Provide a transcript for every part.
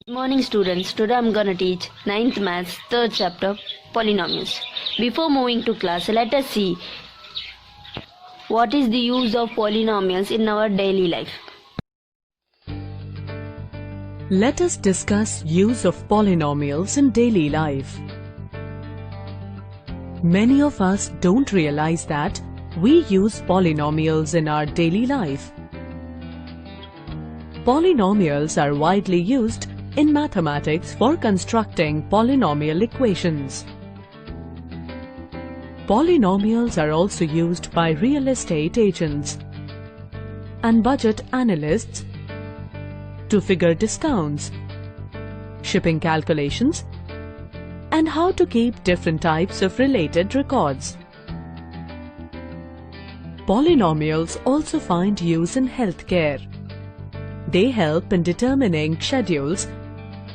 Good morning students. Today I'm gonna teach 9th Maths 3rd chapter polynomials. Before moving to class, let us see what is the use of polynomials in our daily life. Let us discuss use of polynomials in daily life. Many of us don't realize that we use polynomials in our daily life. Polynomials are widely used in mathematics for constructing polynomial equations. Polynomials are also used by real estate agents and budget analysts to figure discounts, shipping calculations, and how to keep different types of related records. Polynomials also find use in healthcare. They help in determining schedules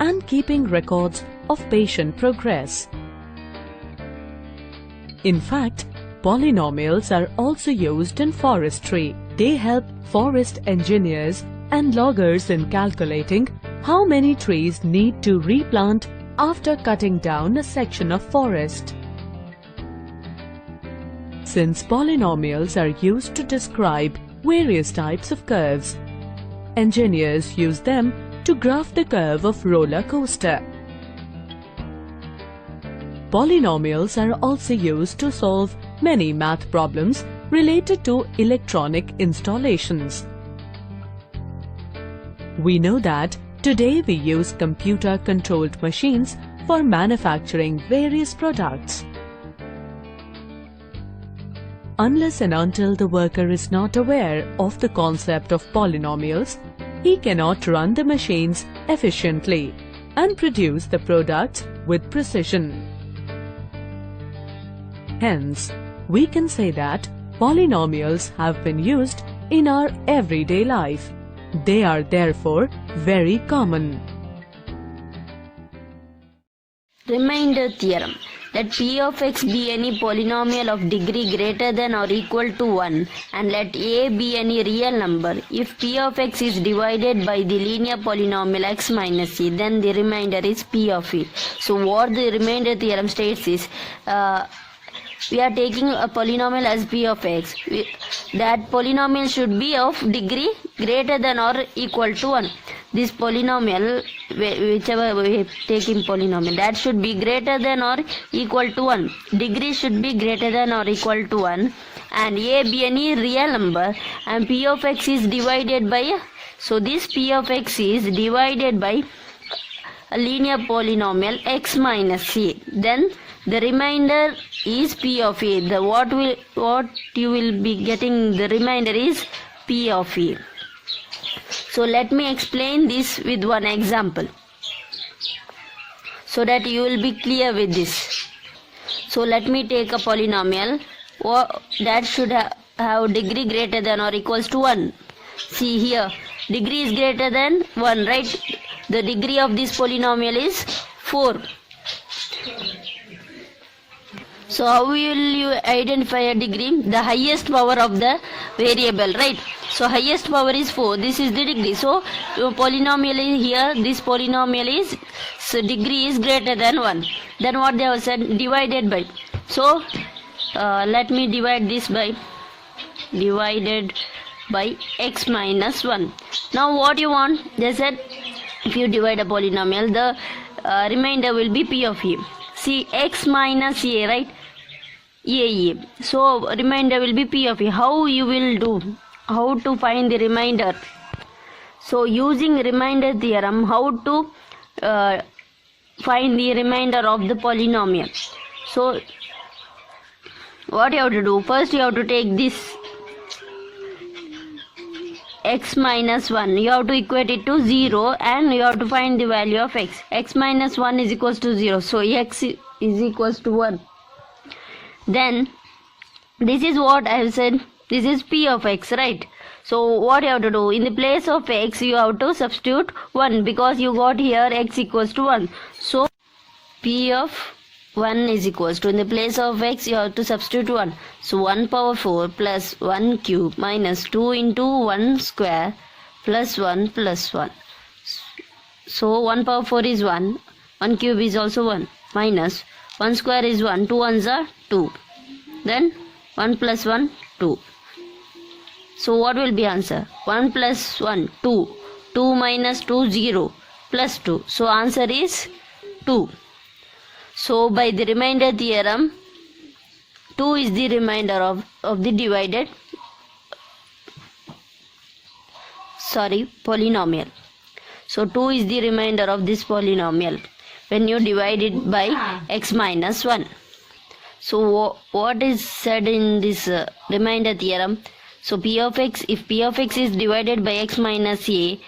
and keeping records of patient progress. In fact, polynomials are also used in forestry. They help forest engineers and loggers in calculating how many trees need to replant after cutting down a section of forest. Since polynomials are used to describe various types of curves, engineers use them to graph the curve of roller coaster. Polynomials are also used to solve many math problems related to electronic installations. We know that today we use computer-controlled machines for manufacturing various products. Unless and until the worker is not aware of the concept of polynomials, he cannot run the machines efficiently and produce the products with precision. Hence, we can say that polynomials have been used in our everyday life. They are therefore very common. Remainder theorem. Let p of x be any polynomial of degree greater than or equal to 1 and let a be any real number. If p of x is divided by the linear polynomial x minus c, then the remainder is p of e. So what the remainder theorem states is, we are taking a polynomial as p of x. That polynomial should be of degree greater than or equal to 1. This polynomial, whichever we take in polynomial, that should be greater than or equal to 1. Degree should be greater than or equal to 1 and a be any real number and p of x is divided by, so this p of x is divided by a linear polynomial x minus c. Then the remainder is p of e. What you will be getting, the remainder is p of e. So let me explain this with one example so that you will be clear with this. So let me take a polynomial that should have degree greater than or equals to 1. See here, degree is greater than 1, right? The degree of this polynomial is 4. So how will you identify a degree? The highest power of the variable, right? So highest power is 4. This is the degree. So polynomial is here. This polynomial is, so degree is greater than 1. Then what they have said, divided by. So let me divide this by, divided by x minus 1. Now what you want? They said if you divide a polynomial, the remainder will be p of e. See, x minus a, right? A. So remainder will be p of e. How you will do? How to find the remainder? So using remainder theorem, how to find the remainder of the polynomial? So what you have to do? First you have to take this x minus 1. You have to equate it to 0 and you have to find the value of x. X minus 1 is equals to 0. So x is equals to 1. Then this is what I have said. This is p of x, right? So what you have to do? In the place of x, you have to substitute 1 because you got here x equals to 1. So p of 1 is equals to, in the place of x you have to substitute 1. So 1 power 4 plus 1 cube minus 2 into 1 square plus 1 plus 1. So 1 power 4 is 1. 1 cube is also 1. Minus 1 square is 1. 2 ones are 2. Then 1 plus 1, 2. So what will be answer? 1 plus 1, 2. 2 minus 2, 0. Plus 2. So answer is 2. So by the remainder theorem, 2 is the remainder of the divided polynomial. So 2 is the remainder of this polynomial when you divide it by x minus 1. So what is said in this remainder theorem? So p of x, if p of x is divided by x minus a,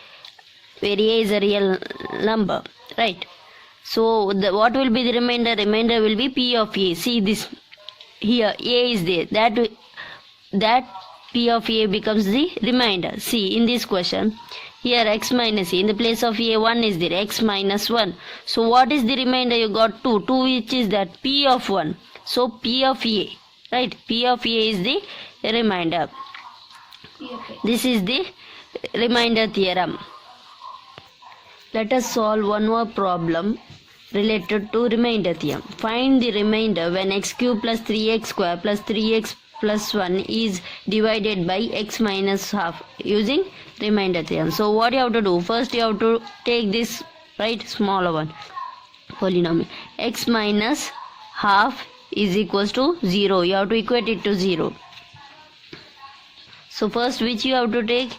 where a is a real number, right? So what will be the remainder? Remainder will be p of a. See this here, a is there. That p of a becomes the remainder. See in this question, here x minus a, in the place of a 1 is there, x minus 1. So what is the remainder? You got 2. 2 which is that p of 1. So p of a, right? P of a is the remainder. This is the remainder theorem. Let us solve one more problem related to remainder theorem. Find the remainder when x cube plus 3x square plus 3x plus 1 is divided by x minus half using remainder theorem. So what you have to do? First you have to take this, right, smaller one, polynomial. X minus half is equals to 0. You have to equate it to 0. So first which you have to take?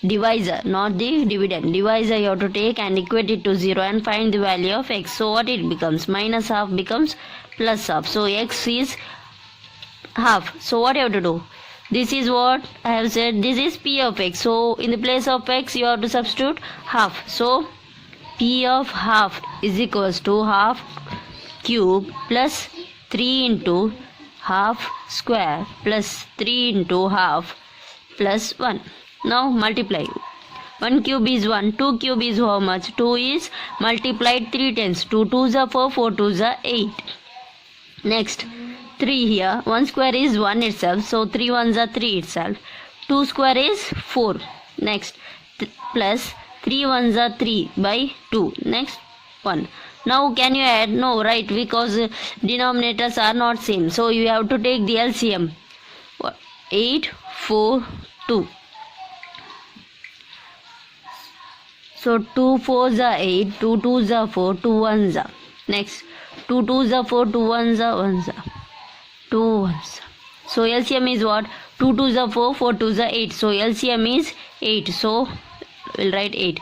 Divisor, not the dividend. Divisor you have to take and equate it to 0 and find the value of x. So what it becomes? Minus half becomes plus half. So x is half. So what you have to do? This is what I have said. This is p of x. So in the place of x you have to substitute half. So p of half is equals to half cube plus 3 into half square plus 3 into half plus 1. Now multiply. 1 cube is 1. 2 cube is how much? 2 is multiplied 3 times. 2 2s are 4. 4 2s are 8. Next 3 here. 1 square is 1 itself. So 3 1s are 3 itself. 2 square is 4. Next plus 3 1s are 3 by 2. Next 1. Now can you add? No, right, because denominators are not same. So you have to take the LCM. 8 4 2. So 2 4s are 8, 2 2s are 4, 2 1s are. Next 2 2s are 4, 2 1s are 1s are. 2 1s. So LCM is what? 2 2s are 4, 4 2s are 8. So LCM is 8. So we'll write 8.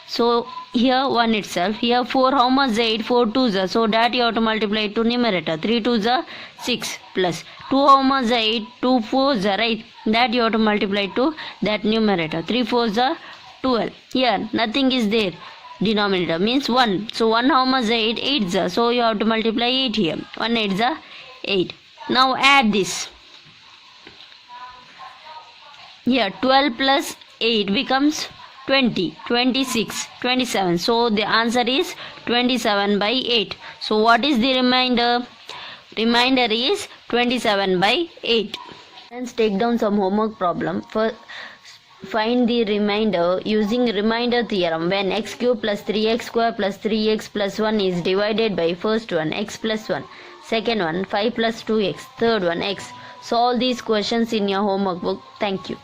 So here 1 itself. Here 4, how much is 8? 4 2s are. So that you have to multiply it to numerator. 3 2s are 6 plus 2, how much is 8? 2 4s are, right? That you have to multiply to that numerator. 3 4s are 12. Here nothing is there. Denominator means 1. So 1 how much is 8? 8s are. So you have to multiply 8 here. 1 8s are 8. Now add this. Here 12 plus 8 becomes 20, 26, 27. So the answer is 27 by 8. So what is the remainder? Remainder is 27 by 8. Let's take down some homework problem. First, find the remainder using remainder theorem when x cube plus 3x square plus 3x plus 1 is divided by first one x plus 1, second one 5 plus 2x, third one x. Solve these questions in your homework book. Thank you.